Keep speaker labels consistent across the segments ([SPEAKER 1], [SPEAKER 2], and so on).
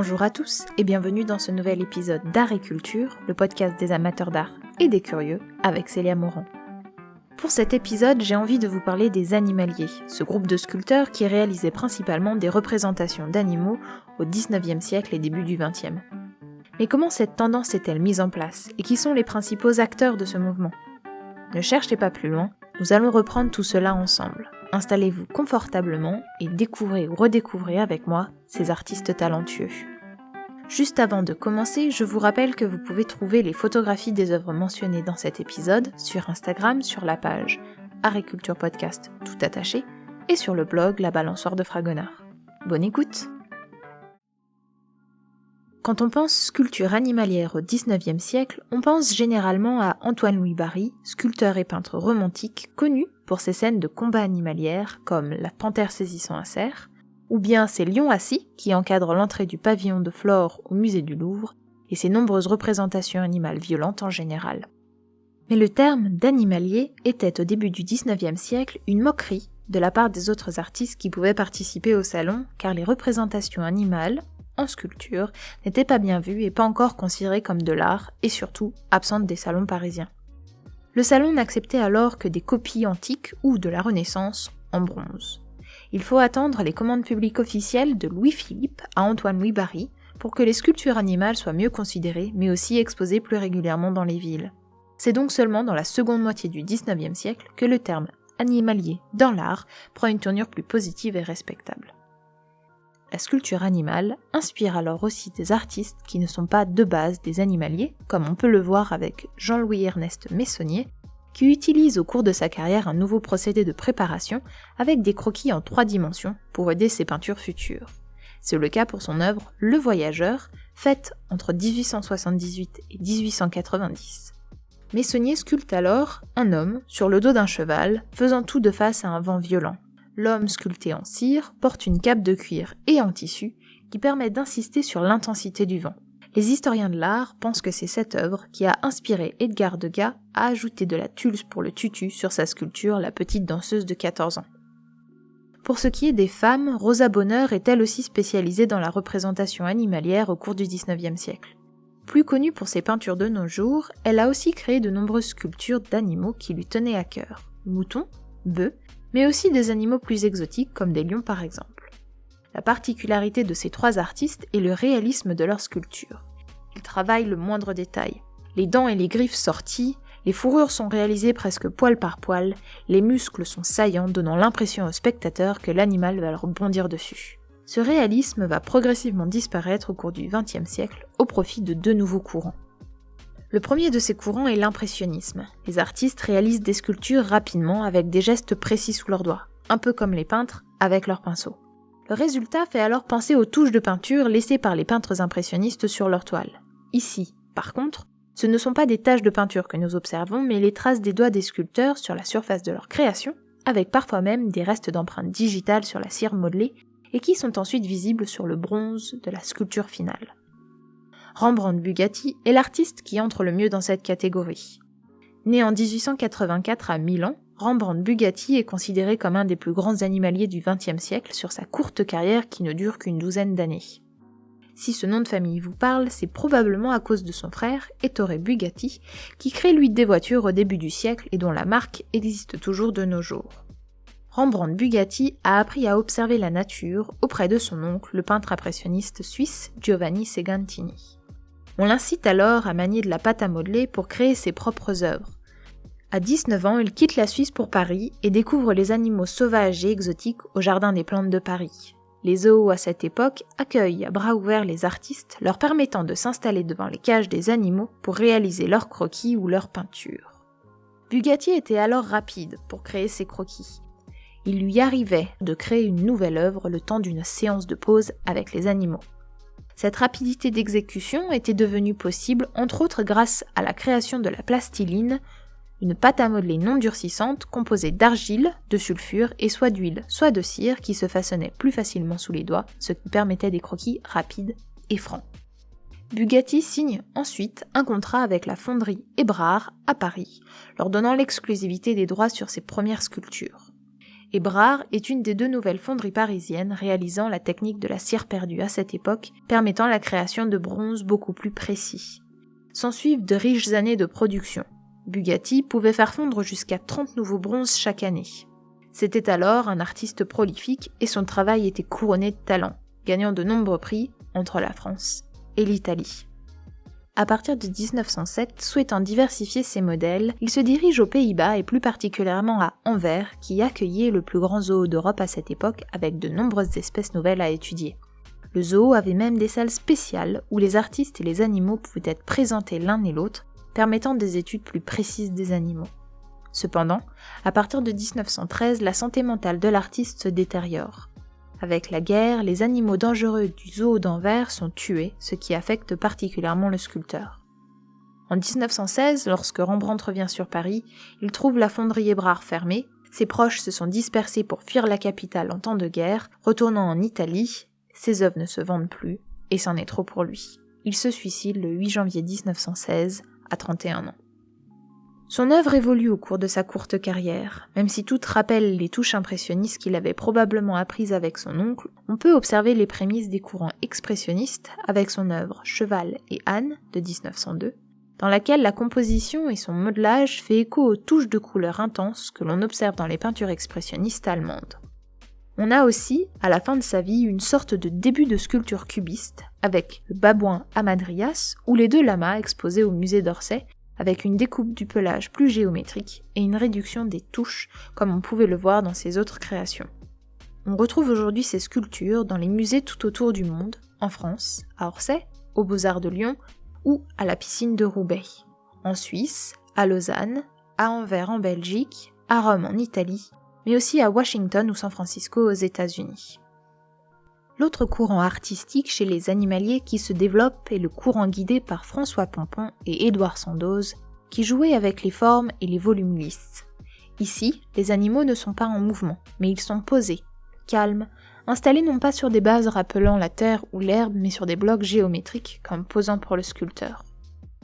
[SPEAKER 1] Bonjour à tous et bienvenue dans ce nouvel épisode d'Art et Culture, le podcast des amateurs d'art et des curieux, avec Célia Morand. Pour cet épisode, j'ai envie de vous parler des animaliers, ce groupe de sculpteurs qui réalisait principalement des représentations d'animaux au XIXe siècle et début du XXe. Mais comment cette tendance est-elle mise en place et qui sont les principaux acteurs de ce mouvement ? Ne cherchez pas plus loin, nous allons reprendre tout cela ensemble. Installez-vous confortablement et découvrez ou redécouvrez avec moi ces artistes talentueux. Juste avant de commencer, je vous rappelle que vous pouvez trouver les photographies des œuvres mentionnées dans cet épisode sur Instagram sur la page Art et Culture Podcast tout attaché et sur le blog La Balançoire de Fragonard. Bonne écoute! Quand on pense sculpture animalière au XIXe siècle, on pense généralement à Antoine-Louis Barye, sculpteur et peintre romantique connu pour ses scènes de combat animalières comme la panthère saisissant un cerf, ou bien ses lions assis qui encadrent l'entrée du pavillon de Flore au musée du Louvre et ses nombreuses représentations animales violentes en général. Mais le terme d'animalier était au début du XIXe siècle une moquerie de la part des autres artistes qui pouvaient participer au salon car les représentations animales en sculpture, n'étaient pas bien vues et pas encore considérées comme de l'art, et surtout absentes des salons parisiens. Le salon n'acceptait alors que des copies antiques ou de la Renaissance en bronze. Il faut attendre les commandes publiques officielles de Louis-Philippe à Antoine-Louis Barye pour que les sculptures animales soient mieux considérées, mais aussi exposées plus régulièrement dans les villes. C'est donc seulement dans la seconde moitié du XIXe siècle que le terme animalier dans l'art prend une tournure plus positive et respectable. La sculpture animale inspire alors aussi des artistes qui ne sont pas de base des animaliers, comme on peut le voir avec Jean-Louis-Ernest Meissonnier, qui utilise au cours de sa carrière un nouveau procédé de préparation avec des croquis en 3 dimensions pour aider ses peintures futures. C'est le cas pour son œuvre Le Voyageur, faite entre 1878 et 1890. Meissonnier sculpte alors un homme sur le dos d'un cheval, faisant tout de face à un vent violent. L'homme sculpté en cire porte une cape de cuir et en tissu qui permet d'insister sur l'intensité du vent. Les historiens de l'art pensent que c'est cette œuvre qui a inspiré Edgar Degas à ajouter de la tulle pour le tutu sur sa sculpture La Petite Danseuse de 14 ans. Pour ce qui est des femmes, Rosa Bonheur est elle aussi spécialisée dans la représentation animalière au cours du XIXe siècle. Plus connue pour ses peintures de nos jours, elle a aussi créé de nombreuses sculptures d'animaux qui lui tenaient à cœur. Moutons, bœufs, mais aussi des animaux plus exotiques comme des lions par exemple. La particularité de ces 3 artistes est le réalisme de leur sculpture. Ils travaillent le moindre détail. Les dents et les griffes sorties, les fourrures sont réalisées presque poil par poil, les muscles sont saillants donnant l'impression au spectateur que l'animal va leur bondir dessus. Ce réalisme va progressivement disparaître au cours du XXe siècle au profit de 2 nouveaux courants. Le premier de ces courants est l'impressionnisme. Les artistes réalisent des sculptures rapidement avec des gestes précis sous leurs doigts, un peu comme les peintres avec leurs pinceaux. Le résultat fait alors penser aux touches de peinture laissées par les peintres impressionnistes sur leur toile. Ici, par contre, ce ne sont pas des taches de peinture que nous observons, mais les traces des doigts des sculpteurs sur la surface de leur création, avec parfois même des restes d'empreintes digitales sur la cire modelée et qui sont ensuite visibles sur le bronze de la sculpture finale. Rembrandt Bugatti est l'artiste qui entre le mieux dans cette catégorie. Né en 1884 à Milan, Rembrandt Bugatti est considéré comme un des plus grands animaliers du XXe siècle sur sa courte carrière qui ne dure qu'une 12aine d'années. Si ce nom de famille vous parle, c'est probablement à cause de son frère, Ettore Bugatti, qui crée lui des voitures au début du siècle et dont la marque existe toujours de nos jours. Rembrandt Bugatti a appris à observer la nature auprès de son oncle, le peintre impressionniste suisse Giovanni Segantini. On l'incite alors à manier de la pâte à modeler pour créer ses propres œuvres. À 19 ans, il quitte la Suisse pour Paris et découvre les animaux sauvages et exotiques au Jardin des Plantes de Paris. Les zoos à cette époque accueillent à bras ouverts les artistes, leur permettant de s'installer devant les cages des animaux pour réaliser leurs croquis ou leurs peintures. Bugatti était alors rapide pour créer ses croquis. Il lui arrivait de créer une nouvelle œuvre le temps d'une séance de pause avec les animaux. Cette rapidité d'exécution était devenue possible entre autres grâce à la création de la plastiline, une pâte à modeler non durcissante composée d'argile, de sulfure et soit d'huile, soit de cire qui se façonnait plus facilement sous les doigts, ce qui permettait des croquis rapides et francs. Bugatti signe ensuite un contrat avec la fonderie Hébrard à Paris, leur donnant l'exclusivité des droits sur ses premières sculptures. Hébrard est une des 2 nouvelles fonderies parisiennes réalisant la technique de la cire perdue à cette époque, permettant la création de bronzes beaucoup plus précis. S'ensuivent de riches années de production. Bugatti pouvait faire fondre jusqu'à 30 nouveaux bronzes chaque année. C'était alors un artiste prolifique et son travail était couronné de talent, gagnant de nombreux prix entre la France et l'Italie. À partir de 1907, souhaitant diversifier ses modèles, il se dirige aux Pays-Bas et plus particulièrement à Anvers, qui accueillait le plus grand zoo d'Europe à cette époque avec de nombreuses espèces nouvelles à étudier. Le zoo avait même des salles spéciales où les artistes et les animaux pouvaient être présentés l'un et l'autre, permettant des études plus précises des animaux. Cependant, à partir de 1913, la santé mentale de l'artiste se détériore. Avec la guerre, les animaux dangereux du zoo d'Anvers sont tués, ce qui affecte particulièrement le sculpteur. En 1916, lorsque Rembrandt revient sur Paris, il trouve la fonderie Hébrard fermée, ses proches se sont dispersés pour fuir la capitale en temps de guerre, retournant en Italie, ses œuvres ne se vendent plus, et c'en est trop pour lui. Il se suicide le 8 janvier 1916, à 31 ans. Son œuvre évolue au cours de sa courte carrière. Même si toutes rappellent les touches impressionnistes qu'il avait probablement apprises avec son oncle, on peut observer les prémices des courants expressionnistes avec son œuvre Cheval et Âne de 1902, dans laquelle la composition et son modelage fait écho aux touches de couleurs intenses que l'on observe dans les peintures expressionnistes allemandes. On a aussi, à la fin de sa vie, une sorte de début de sculpture cubiste, avec le babouin Amadrias ou les 2 lamas exposés au musée d'Orsay, avec une découpe du pelage plus géométrique et une réduction des touches, comme on pouvait le voir dans ses autres créations. On retrouve aujourd'hui ces sculptures dans les musées tout autour du monde, en France, à Orsay, aux Beaux-Arts de Lyon ou à la piscine de Roubaix, en Suisse, à Lausanne, à Anvers en Belgique, à Rome en Italie, mais aussi à Washington ou San Francisco aux États-Unis. L'autre courant artistique chez les animaliers qui se développe est le courant guidé par François Pompon et Édouard Sandoz, qui jouaient avec les formes et les volumes lisses. Ici, les animaux ne sont pas en mouvement, mais ils sont posés, calmes, installés non pas sur des bases rappelant la terre ou l'herbe, mais sur des blocs géométriques, comme posant pour le sculpteur.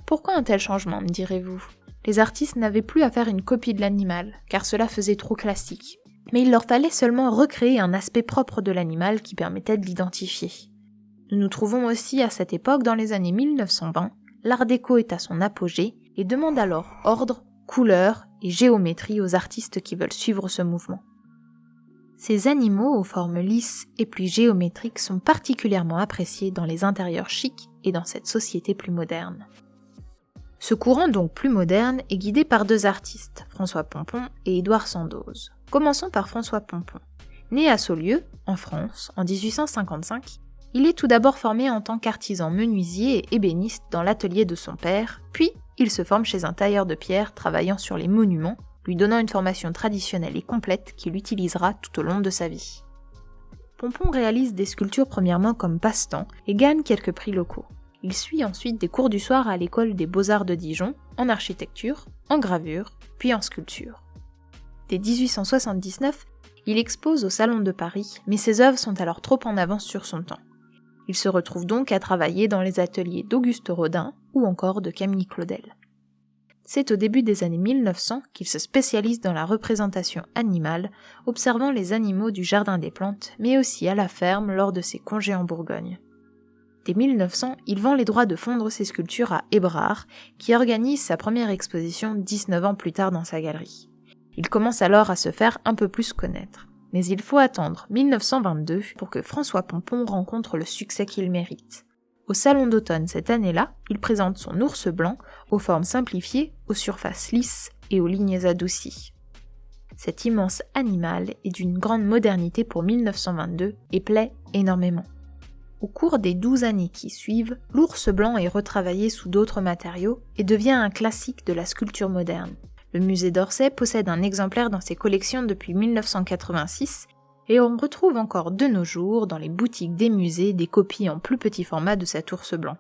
[SPEAKER 1] Pourquoi un tel changement, me direz-vous ? Les artistes n'avaient plus à faire une copie de l'animal, car cela faisait trop classique. Mais il leur fallait seulement recréer un aspect propre de l'animal qui permettait de l'identifier. Nous nous trouvons aussi à cette époque dans les années 1920, l'art déco est à son apogée et demande alors ordre, couleur et géométrie aux artistes qui veulent suivre ce mouvement. Ces animaux aux formes lisses et plus géométriques sont particulièrement appréciés dans les intérieurs chics et dans cette société plus moderne. Ce courant donc plus moderne est guidé par 2 artistes, François Pompon et Édouard Sandoz. Commençons par François Pompon. Né à Saulieu, en France, en 1855, il est tout d'abord formé en tant qu'artisan menuisier et ébéniste dans l'atelier de son père, puis il se forme chez un tailleur de pierre travaillant sur les monuments, lui donnant une formation traditionnelle et complète qu'il utilisera tout au long de sa vie. Pompon réalise des sculptures premièrement comme passe-temps et gagne quelques prix locaux. Il suit ensuite des cours du soir à l'école des Beaux-Arts de Dijon, en architecture, en gravure, puis en sculpture. Dès 1879, il expose au Salon de Paris, mais ses œuvres sont alors trop en avance sur son temps. Il se retrouve donc à travailler dans les ateliers d'Auguste Rodin ou encore de Camille Claudel. C'est au début des années 1900 qu'il se spécialise dans la représentation animale, observant les animaux du Jardin des Plantes, mais aussi à la ferme lors de ses congés en Bourgogne. Dès 1900, il vend les droits de fondre ses sculptures à Hébrard, qui organise sa première exposition 19 ans plus tard dans sa galerie. Il commence alors à se faire un peu plus connaître. Mais il faut attendre 1922 pour que François Pompon rencontre le succès qu'il mérite. Au Salon d'automne cette année-là, il présente son ours blanc aux formes simplifiées, aux surfaces lisses et aux lignes adoucies. Cet immense animal est d'une grande modernité pour 1922 et plaît énormément. Au cours des 12 années qui suivent, l'ours blanc est retravaillé sous d'autres matériaux et devient un classique de la sculpture moderne. Le musée d'Orsay possède un exemplaire dans ses collections depuis 1986 et on retrouve encore de nos jours dans les boutiques des musées des copies en plus petit format de cet ours blanc.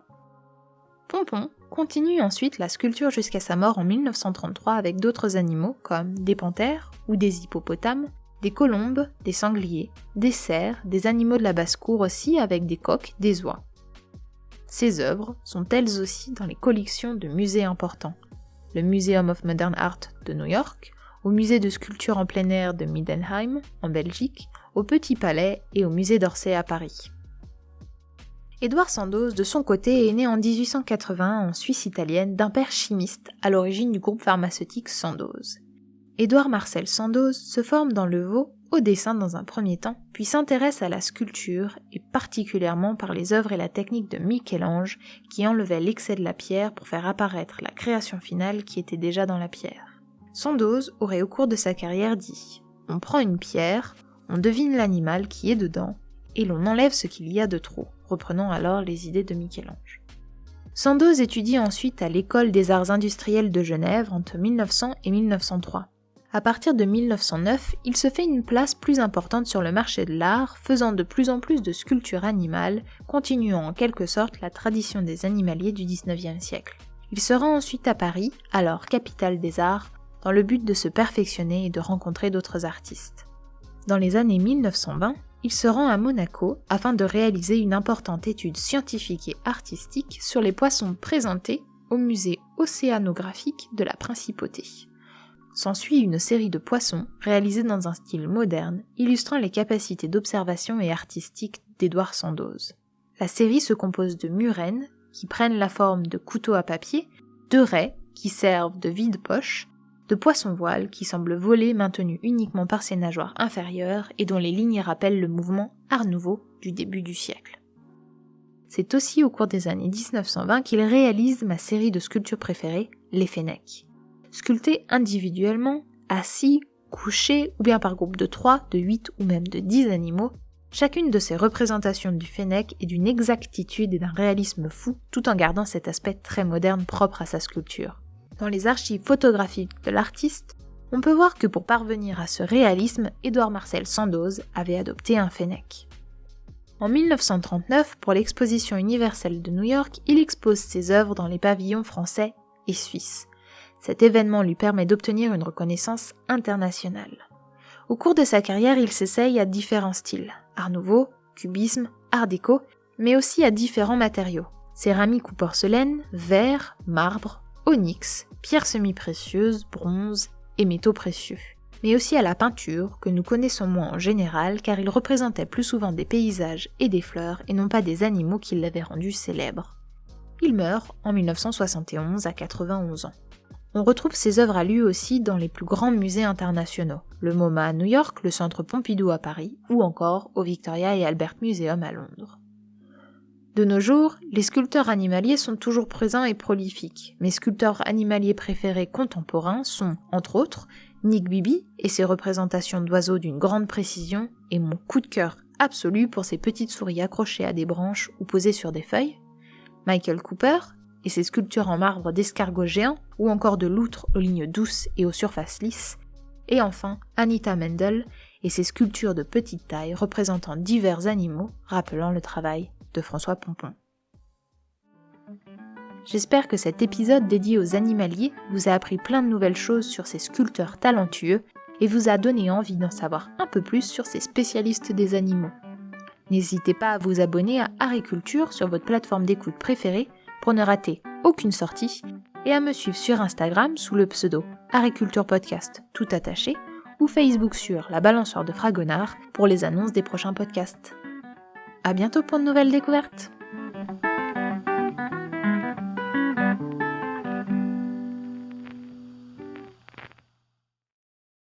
[SPEAKER 1] Pompon continue ensuite la sculpture jusqu'à sa mort en 1933 avec d'autres animaux comme des panthères ou des hippopotames, des colombes, des sangliers, des cerfs, des animaux de la basse-cour aussi avec des coqs, des oies. Ces œuvres sont elles aussi dans les collections de musées importants. Le Museum of Modern Art de New York, au musée de sculpture en plein air de Middenheim, en Belgique, au Petit Palais et au musée d'Orsay à Paris. Édouard Sandoz, de son côté, est né en 1881 en Suisse italienne d'un père chimiste à l'origine du groupe pharmaceutique Sandoz. Édouard Marcel Sandoz se forme dans le Vaud au dessin dans un premier temps, puis s'intéresse à la sculpture et particulièrement par les œuvres et la technique de Michel-Ange qui enlevait l'excès de la pierre pour faire apparaître la création finale qui était déjà dans la pierre. Sandoz aurait au cours de sa carrière dit « On prend une pierre, on devine l'animal qui est dedans et l'on enlève ce qu'il y a de trop », reprenant alors les idées de Michel-Ange. Sandoz étudie ensuite à l'École des Arts Industriels de Genève entre 1900 et 1903. À partir de 1909, il se fait une place plus importante sur le marché de l'art, faisant de plus en plus de sculptures animales, continuant en quelque sorte la tradition des animaliers du XIXe siècle. Il se rend ensuite à Paris, alors capitale des arts, dans le but de se perfectionner et de rencontrer d'autres artistes. Dans les années 1920, il se rend à Monaco afin de réaliser une importante étude scientifique et artistique sur les poissons présentés au musée océanographique de la Principauté. S'ensuit une série de poissons réalisés dans un style moderne, illustrant les capacités d'observation et artistique d'Édouard Sandoz. La série se compose de murènes, qui prennent la forme de couteaux à papier, de raies, qui servent de vide-poche, de poissons-voiles, qui semblent voler maintenus uniquement par ses nageoires inférieures et dont les lignes rappellent le mouvement Art Nouveau du début du siècle. C'est aussi au cours des années 1920 qu'il réalise ma série de sculptures préférées, les Fennecs. Sculptés individuellement, assis, couchés ou bien par groupe de 3, de 8 ou même de 10 animaux, chacune de ces représentations du Fennec est d'une exactitude et d'un réalisme fou tout en gardant cet aspect très moderne propre à sa sculpture. Dans les archives photographiques de l'artiste, on peut voir que pour parvenir à ce réalisme, Édouard Marcel Sandoz avait adopté un Fennec. En 1939, pour l'exposition universelle de New York, il expose ses œuvres dans les pavillons français et suisses. Cet événement lui permet d'obtenir une reconnaissance internationale. Au cours de sa carrière, il s'essaye à différents styles, art nouveau, cubisme, art déco, mais aussi à différents matériaux, céramique ou porcelaine, verre, marbre, onyx, pierres semi-précieuses, bronze et métaux précieux. Mais aussi à la peinture, que nous connaissons moins en général car il représentait plus souvent des paysages et des fleurs et non pas des animaux qui l'avaient rendu célèbre. Il meurt en 1971 à 91 ans. On retrouve ses œuvres à lui aussi dans les plus grands musées internationaux, le MoMA à New York, le Centre Pompidou à Paris, ou encore au Victoria et Albert Museum à Londres. De nos jours, les sculpteurs animaliers sont toujours présents et prolifiques. Mes sculpteurs animaliers préférés contemporains sont, entre autres, Nick Bibi et ses représentations d'oiseaux d'une grande précision, et mon coup de cœur absolu pour ses petites souris accrochées à des branches ou posées sur des feuilles, Michael Cooper et ses sculptures en marbre d'escargots géants, ou encore de loutres aux lignes douces et aux surfaces lisses, et enfin Anita Mendel et ses sculptures de petite taille représentant divers animaux, rappelant le travail de François Pompon. J'espère que cet épisode dédié aux animaliers vous a appris plein de nouvelles choses sur ces sculpteurs talentueux et vous a donné envie d'en savoir un peu plus sur ces spécialistes des animaux. N'hésitez pas à vous abonner à Ariculture sur votre plateforme d'écoute préférée pour ne rater aucune sortie et à me suivre sur Instagram sous le pseudo Ariculture Podcast tout attaché ou Facebook sur La Balançoire de Fragonard pour les annonces des prochains podcasts. À bientôt pour de nouvelles découvertes.